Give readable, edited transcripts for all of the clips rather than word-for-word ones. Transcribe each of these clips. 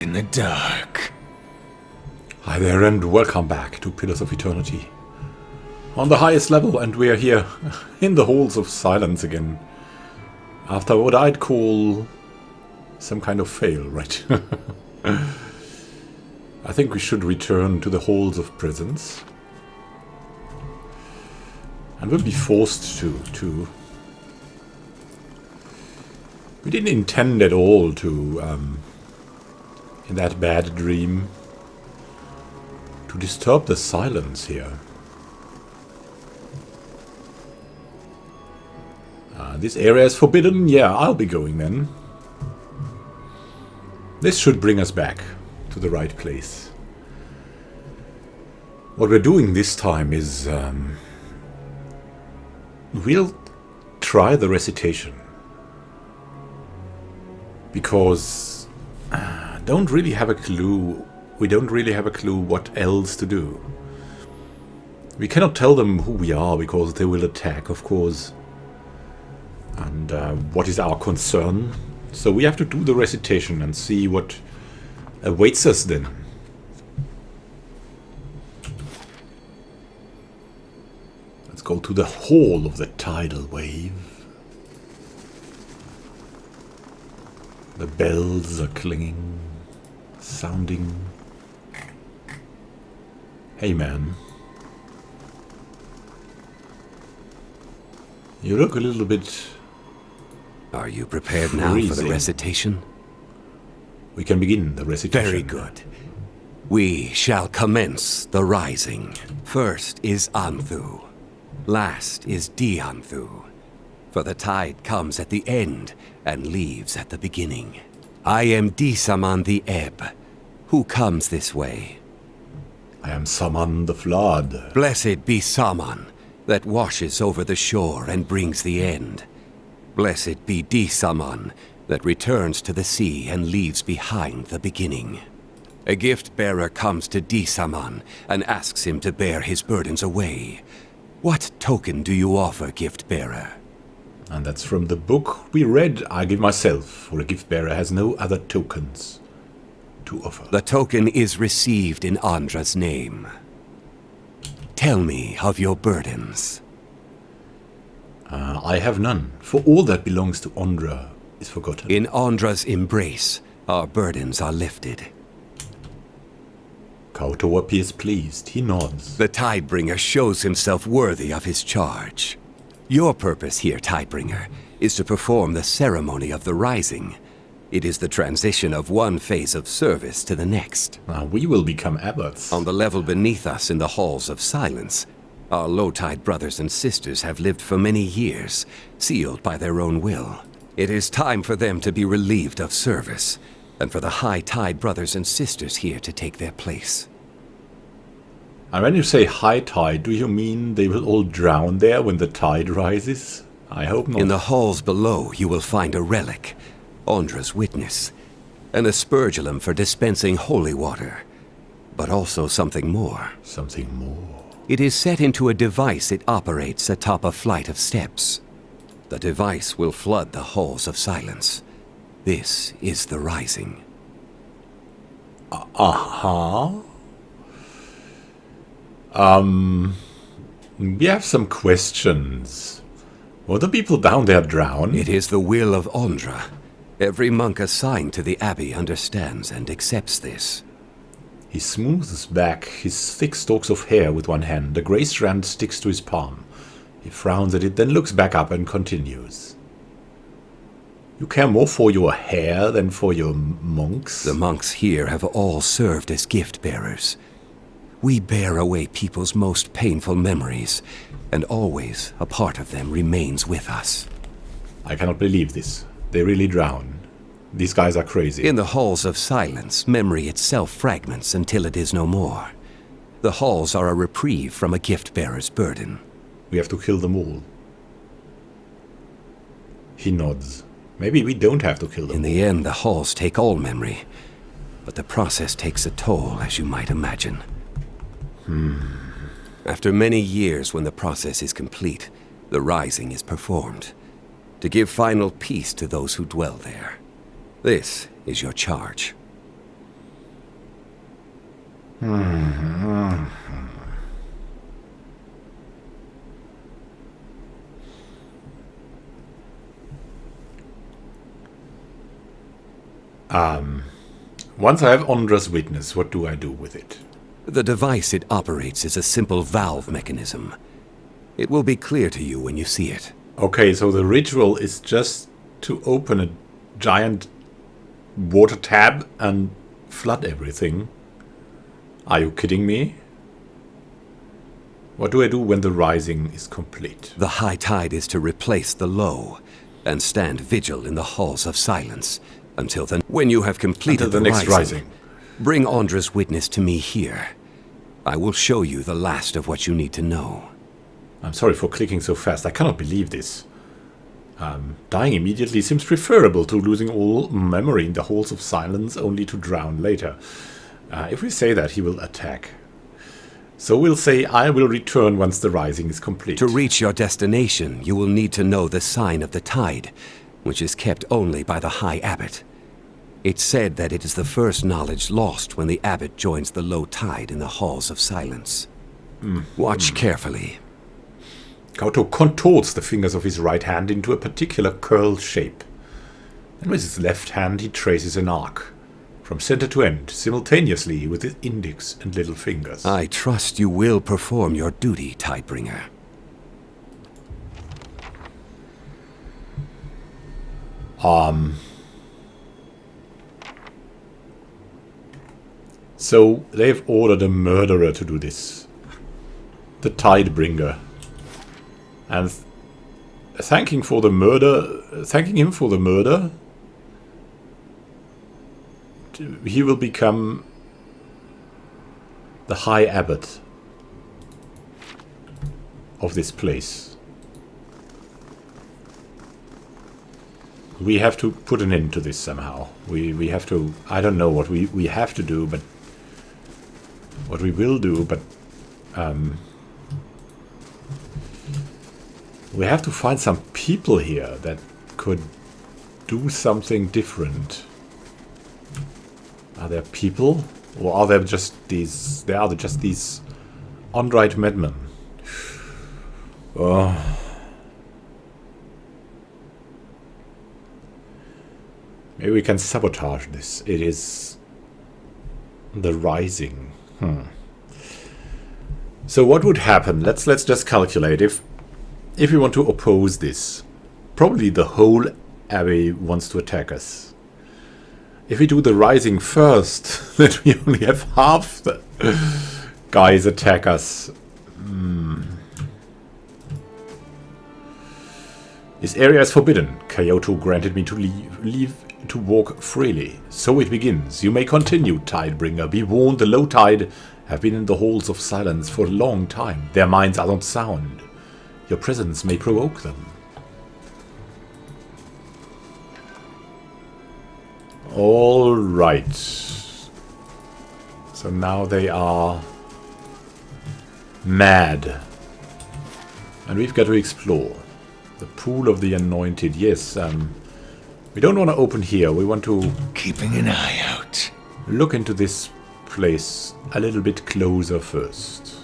in the dark. Hi there and welcome back to Pillars of Eternity. On the highest level, and we are here in the Halls of Silence again. After what I'd call some kind of fail, right? I think we should return to the Halls of Prisons. And we'll be forced to. We didn't intend at all to, in that bad dream, to disturb the silence here. This area is forbidden? Yeah, I'll be going then. This should bring us back to the right place. What we're doing this time is... we'll try the recitation. Because... don't really have a clue... We don't really have a clue what else to do. We cannot tell them who we are because they will attack, of course. And what is our concern? So we have to do the recitation and see what awaits us then. Let's go to the Hall of the Tidal Wave. The bells are clinging, sounding. Hey man. You look a little bit... Are you prepared now for the recitation? We can begin the recitation. Very good. We shall commence the rising. First is Anthu. Last is Dianthu. For the tide comes at the end and leaves at the beginning. I am Disaman the Ebb. Who comes this way? I am Saman the Flood. Blessed be Saman, that washes over the shore and brings the end. Blessed be Disaman, that returns to the sea and leaves behind the beginning. A gift-bearer comes to Disaman and asks him to bear his burdens away. What token do you offer, gift-bearer? And that's from the book we read, I Give Myself, for a gift-bearer has no other tokens to offer. The token is received in Andra's name. Tell me of your burdens. I have none, for all that belongs to Andra is forgotten. In Andra's embrace, our burdens are lifted. Kauto appears pleased. He nods. The Tidebringer shows himself worthy of his charge. Your purpose here, Tidebringer, is to perform the ceremony of the rising. It is the transition of one phase of service to the next. We will become abbots. On the level beneath us in the Halls of Silence, our low-tide brothers and sisters have lived for many years, sealed by their own will. It is time for them to be relieved of service, and for the high-tide brothers and sisters here to take their place. And when you say high tide, do you mean they will all drown there when the tide rises? I hope not. In the halls below, you will find a relic, Andra's witness, an aspergillum for dispensing holy water, but also something more. Something more. It is set into a device it operates atop a flight of steps. The device will flood the Halls of Silence. This is the rising. We have some questions. Will the people down there drown? It is the will of Andra. Every monk assigned to the Abbey understands and accepts this. He smooths back his thick stalks of hair with one hand. The grey strand sticks to his palm. He frowns at it, then looks back up and continues. You care more for your hair than for your monks? The monks here have all served as gift-bearers. We bear away people's most painful memories, and always a part of them remains with us. I cannot believe this. They really drown. These guys are crazy. In the Halls of Silence, memory itself fragments until it is no more. The halls are a reprieve from a gift-bearer's burden. We have to kill them all. He nods. Maybe we don't have to kill them all. In the end, the halls take all memory, but the process takes a toll, as you might imagine. After many years, when the process is complete, the rising is performed, to give final peace to those who dwell there. This is your charge. Once I have Ondra's witness, what do I do with it? The device it operates is a simple valve mechanism. It will be clear to you when you see it. Okay, so the ritual is just to open a giant water tab and flood everything. Are you kidding me? What do I do when the rising is complete? The high tide is to replace the low, and stand vigil in the halls of silence until then. When you have completed Until the next rising. Bring Ondra's witness to me here. I will show you the last of what you need to know. I'm sorry for clicking so fast. I cannot believe this. Dying immediately seems preferable to losing all memory in the halls of silence only to drown later. If we say that, he will attack. So we'll say, I will return once the rising is complete. To reach your destination, you will need to know the sign of the tide, which is kept only by the High Abbot. It's said that it is the first knowledge lost when the Abbot joins the low tide in the halls of silence. Watch carefully. Kauto contorts the fingers of his right hand into a particular curl shape. And with his left hand he traces an arc, from center to end, simultaneously with his index and little fingers. I trust you will perform your duty, Tidebringer. So they've ordered a murderer to do this. The Tidebringer. And thanking him for the murder, he will become the High Abbot of this place. We have to put an end to this somehow. We have to, I don't know what we have to do, but what we will do, but we have to find some people here that could do something different. Are there people? Or are there just these... There are just these unright madmen. Oh. Maybe we can sabotage this. It is the rising. So what would happen? Let's just calculate. If we want to oppose this, probably the whole Abbey wants to attack us. If we do the rising first, then we only have half the guys attack us. This area is forbidden. Kyoto granted me to leave to walk freely. So it begins. You may continue, Tidebringer. Be warned, the low tide have been in the halls of silence for a long time. Their minds are not sound. Your presence may provoke them. All right. So now they are mad. And we've got to explore. The pool of the Anointed. Yes, we don't want to open here. We want to... Keeping an eye out. Look into this place a little bit closer first.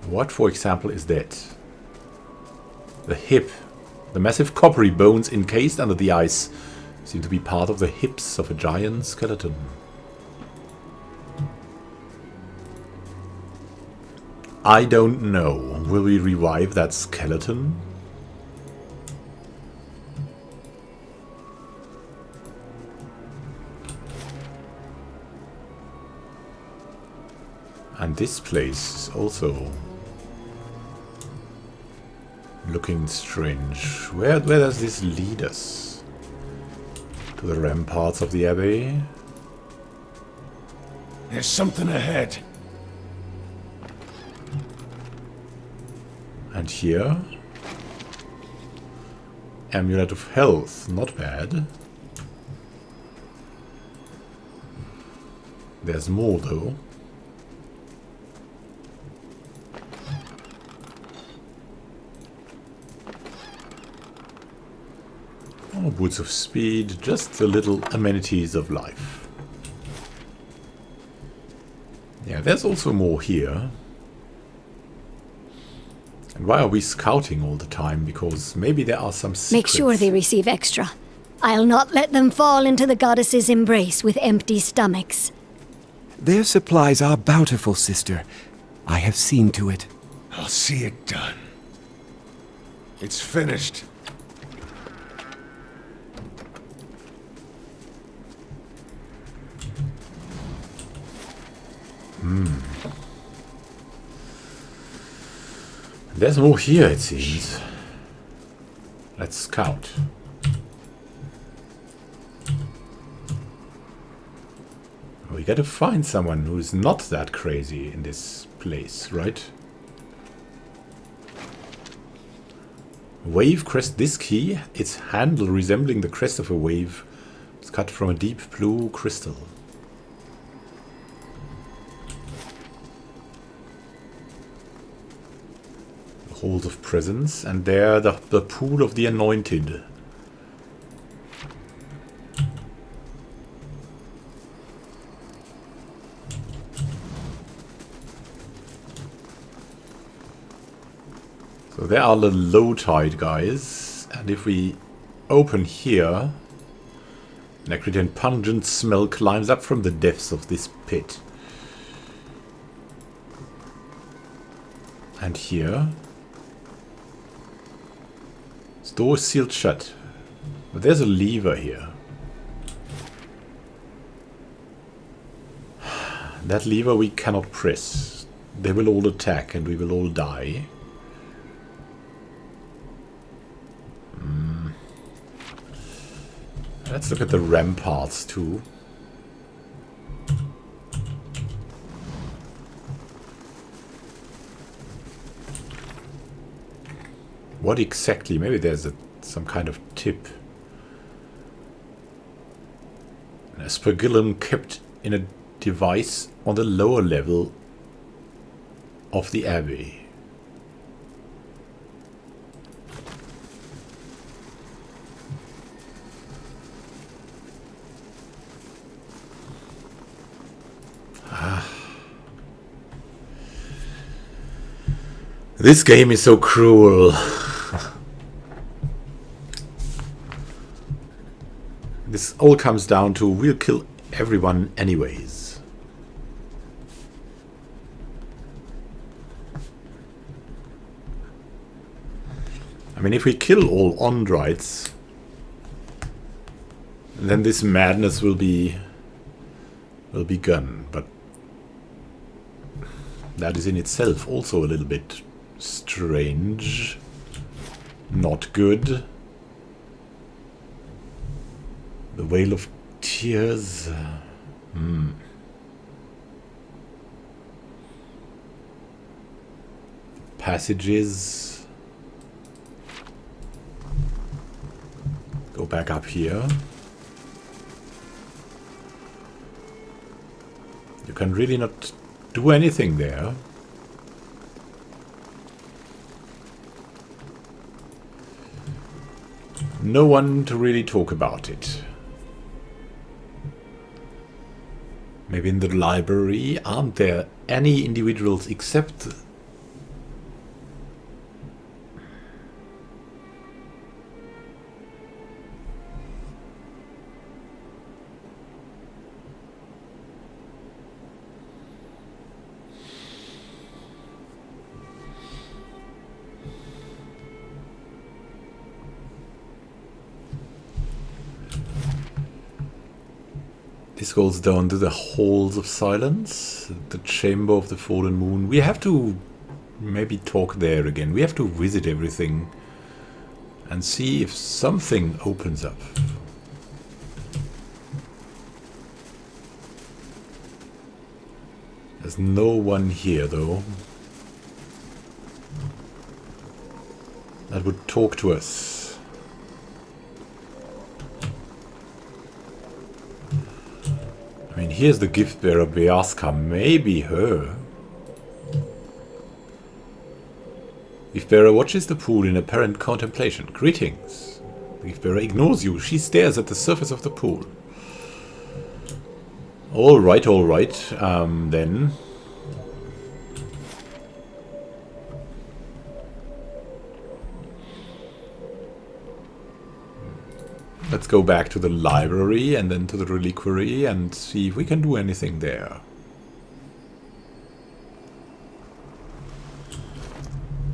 What, for example, is that? The hip. The massive coppery bones encased under the ice seem to be part of the hips of a giant skeleton. I don't know. Will we revive that skeleton? And this place is also looking strange. Where does this lead us? To the ramparts of the Abbey? There's something ahead. And here? Amulet of Health. Not bad. There's more though. Oh, Woods of Speed, just the little amenities of life. Yeah, there's also more here. And why are we scouting all the time? Because maybe there are some secrets. Make sure they receive extra. I'll not let them fall into the goddess's embrace with empty stomachs. Their supplies are bountiful, sister. I have seen to it. I'll see it done. It's finished. There's more here, it seems. Let's scout. We gotta find someone who's not that crazy in this place, right? Wave crest. This key, its handle resembling the crest of a wave, is cut from a deep blue crystal. The halls of presence, and there the pool of the Anointed. So there are the low tide guys, and if we open here, an acrid and pungent smell climbs up from the depths of this pit. And here, this door is sealed shut, but there's a lever here. That lever we cannot press. They will all attack and we will all die. Let's look at the ramparts too. What exactly? Maybe there's some kind of tip. An aspergillum kept in a device on the lower level of the Abbey. This game is so cruel. This all comes down to we'll kill everyone anyways. I mean, if we kill all Ondrites, then this madness will be gone. But that is in itself also a little bit strange. Not good. The Wail of Tears. Passages. Go back up here. You can really not do anything there. No one to really talk about it. Maybe in the library, aren't there any individuals except... This goes down to the Halls of Silence, the Chamber of the Fallen Moon. We have to maybe talk there again. We have to visit everything and see if something opens up. There's no one here, though, that would talk to us. I mean, here's the gift bearer Beaska, maybe her. Gift bearer watches the pool in apparent contemplation. Greetings. Leafbearer ignores you. She stares at the surface of the pool. Alright, then. Let's go back to the library and then to the reliquary and see if we can do anything there.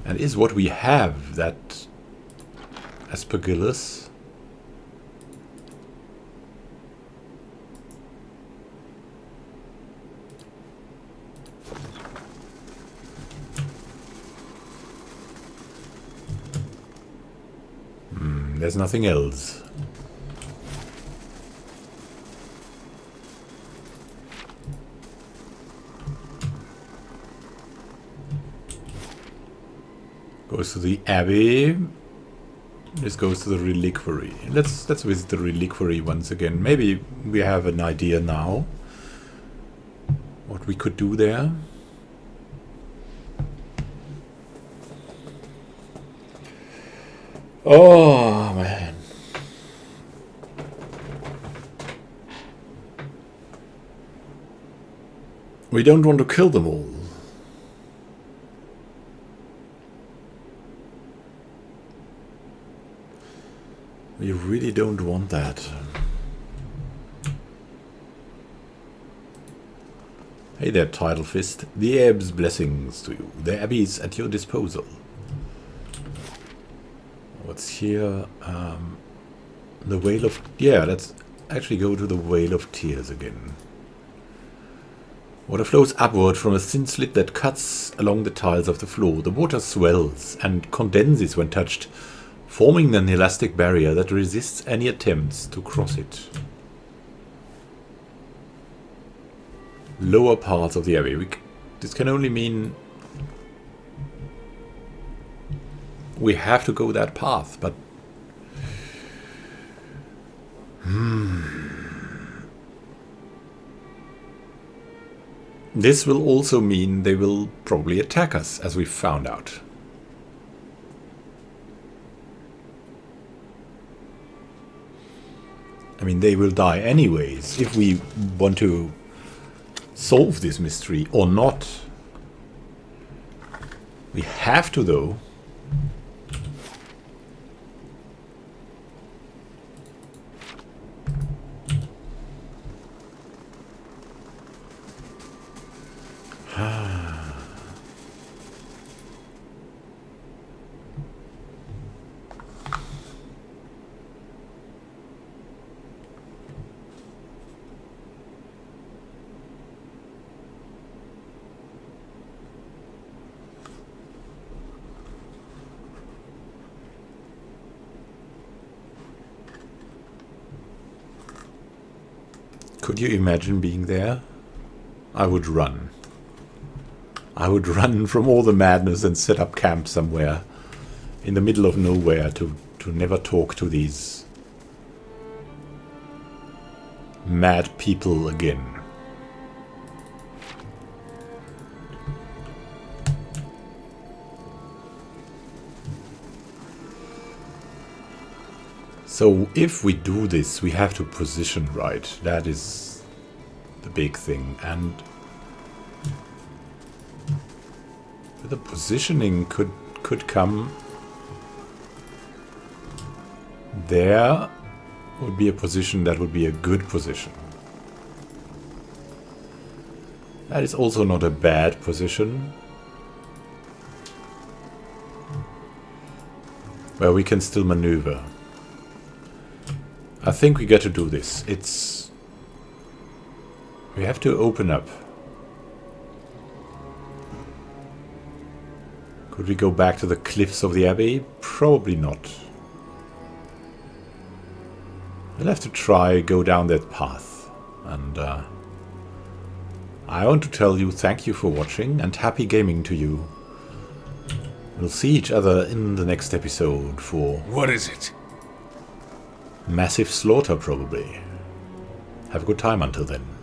And is what we have that Aspergillus? There's nothing else. Goes to the Abbey. This goes to the reliquary. Let's visit the reliquary once again. Maybe we have an idea now what we could do there. Oh man. We don't want to kill them all. We really don't want that. Hey there, Tidal Fist. The Abbey's blessings to you. The Abbey is at your disposal. What's here? The Wail of... Yeah, let's actually go to the Wail of Tears again. Water flows upward from a thin slit that cuts along the tiles of the floor. The water swells and condenses when touched, forming an elastic barrier that resists any attempts to cross it. Lower parts of the Abbey. This can only mean we have to go that path, but this will also mean they will probably attack us, as we found out. I mean, they will die anyways, if we want to solve this mystery or not. We have to, though. Could you imagine being there? I would run. I would run from all the madness and set up camp somewhere in the middle of nowhere to never talk to these mad people again. So if we do this, we have to position right. That is the big thing. And the positioning could come. There would be a position that would be a good position. That is also not a bad position, where we can still maneuver. I think we got to do this. We have to open up. Could we go back to the cliffs of the Abbey? Probably not. We'll have to try go down that path. And I want to tell you thank you for watching and happy gaming to you. We'll see each other in the next episode for... What is it? Massive slaughter, probably. Have a good time until then.